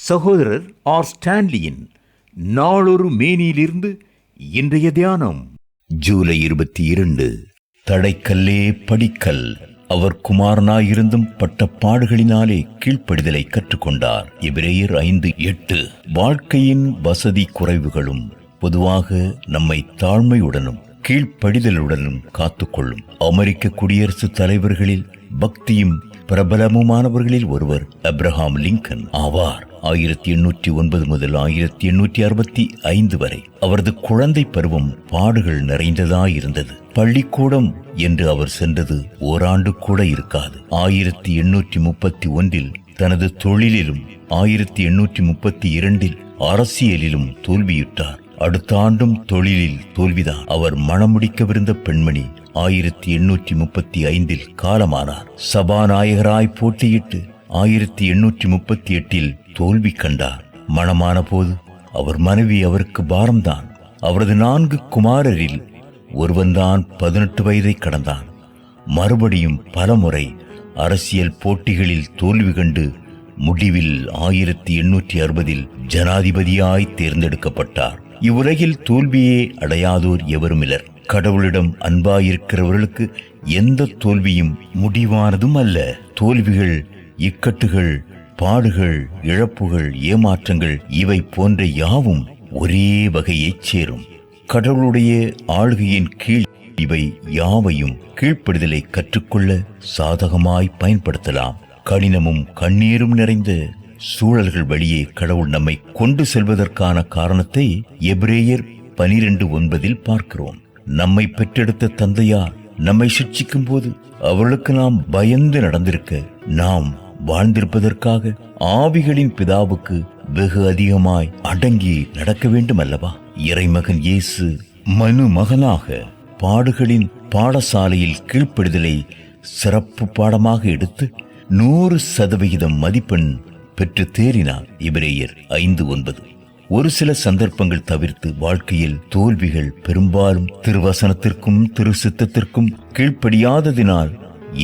சகோதரர் ஆர் ஸ்டான்லியின் நாளொரு மேனியிலிருந்து இன்றைய தியானம். ஜூலை 22. தடைக்கல்லே படிக்கல். அவர் குமாரனாயிருந்தும் பட்ட பாடுகளினாலே கீழ்ப்படிதலை கற்றுக்கொண்டார். எபிரேயர் 5:8. வாழ்க்கையின் வசதி குறைவுகளும் பொதுவாக நம்மை தாழ்மையுடனும் கீழ்ப்படிதலுடனும் காத்துக்கொள்ளும். அமெரிக்க குடியரசுத் தலைவர்களில் பக்தியும் பிரபலமுமானவர்களில் ஒருவர் அப்ரஹாம் லிங்கன் ஆவார். 1809 முதல் 1865 வரை அவரது குழந்தை பருவம் பாடுகள் நிறைந்ததாயிருந்தது. பள்ளிக்கூடம் என்று அவர் சென்றது ஓராண்டு கூட இருக்காது. 1831 தனது தொழிலிலும் 1832 அரசியலிலும் தோல்வியுற்றார். அடுத்த ஆண்டும் தொழிலில் தோல்விதான். அவர் மணமுடிக்கவிருந்த பெண்மணி 1835 காலமானார். சபாநாயகராய் போட்டியிட்டு 1838 தோல்வி கண்டார். மணமான போது அவர் மனைவி அவருக்கு பாரம்தான். அவரது 4 குமாரரில் ஒருவன்தான் 18 வயதை கடந்தான். மறுபடியும் பலமுறை அரசியல் போட்டிகளில் தோல்வி கண்டு முடிவில் 1860 ஜனாதிபதியாய் தேர்ந்தெடுக்கப்பட்டார். இவ்வுலகில் தோல்வியே அடையாதோர் எவருமில்லர். கடவுளிடம் அன்பாயிருக்கிறவர்களுக்கு எந்த தோல்வியும் முடிவானதும் அல்ல. தோல்விகள், இக்கட்டுகள், பாடுகள், இழப்புகள், ஏமாற்றங்கள் இவை போன்ற யாவும் ஒரே வகையைச் சேரும். கடவுளுடைய ஆளுகையின் கீழ் இவை யாவையும் கீழ்ப்படிதலை கற்றுக்கொள்ள சாதகமாய் பயன்படுத்தலாம். கடினமும் கண்ணீரும் நிறைந்த சூழல்கள் வழியே கடவுள் நம்மை கொண்டு செல்வதற்கான காரணத்தை எபிரேயர் 12:9 பார்க்கிறோம். நம்மை பெற்றெடுத்த தந்தையார் நம்மை சிட்சிக்கும் போது அவர்களுக்கு நாம் பயந்து நடந்திருக்க, நாம் வாழ்ந்திருப்பதற்காக ஆவிகளின் பிதாவுக்கு வெகு அதிகமாய் அடங்கி நடக்க வேண்டும் அல்லவா? இறைமகன் இயேசு மனு மகனாக பாடுகளின் பாடசாலையில் கீழ்ப்படிதலை சிறப்பு பாடமாக எடுத்து 100% மதிப்பெண் பெற்று தேறினார். எபிரேயர் 5:9. ஒரு சில சந்தர்ப்பங்கள் தவிர்த்து வாழ்க்கையில் தோல்விகள் பெரும்பாலும் திருவசனத்திற்கும் திரு சித்தத்திற்கும் கீழ்ப்படியாததினால்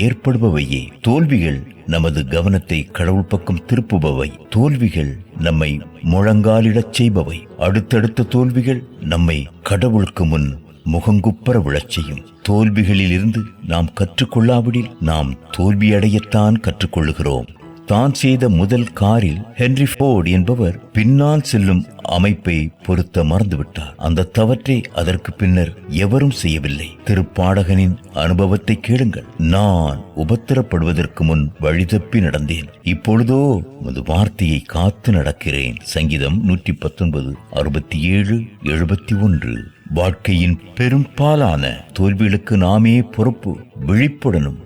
ஏற்படுபவையே. தோல்விகள் நமது கவனத்தை கடவுள் பக்கம் திருப்புபவை. தோல்விகள் நம்மை முழங்காலிடச் செய்பவை. அடுத்தடுத்த தோல்விகள் நம்மை கடவுளுக்கு முன் முகங்குப்பர விழச் செய்யும். தோல்விகளில் இருந்து நாம் கற்றுக்கொள்ளாவிடில் நாம் தோல்வியடையத்தான் கற்றுக்கொள்ளுகிறோம். தான் செய்த முதல் காரில் ஹென்றி ஃபோர்ட் என்பவர் பின்னால் செல்லும் அமைப்பை பொருத்த மறந்துவிட்டார். அந்த தவற்றை அதற்கு பின்னர் எவரும் செய்யவில்லை. திருப்பாடகனின் அனுபவத்தை கேளுங்கள். நான் உபத்திரப்படுவதற்கு முன் வழி தப்பி நடந்தேன், இப்பொழுதோ உமது வார்த்தையை காத்து நடக்கிறேன். சங்கீதம் 119, 67, 71. வாழ்க்கையின் பெரும்பாலான தோல்விகளுக்கு நாமே பொறுப்பு. விழிப்புடனும்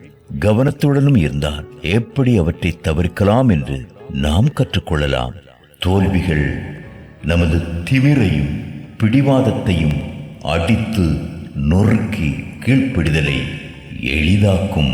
கவனத்துடனும் இருந்தால் எப்படி அவற்றை தவிர்க்கலாம் என்று நாம் கற்றுக்கொள்ளலாம். தோல்விகள் நமது திமிரையும் பிடிவாதத்தையும் அடித்து நொறுக்கி கீழ்ப்படிதலை எளிதாக்கும்.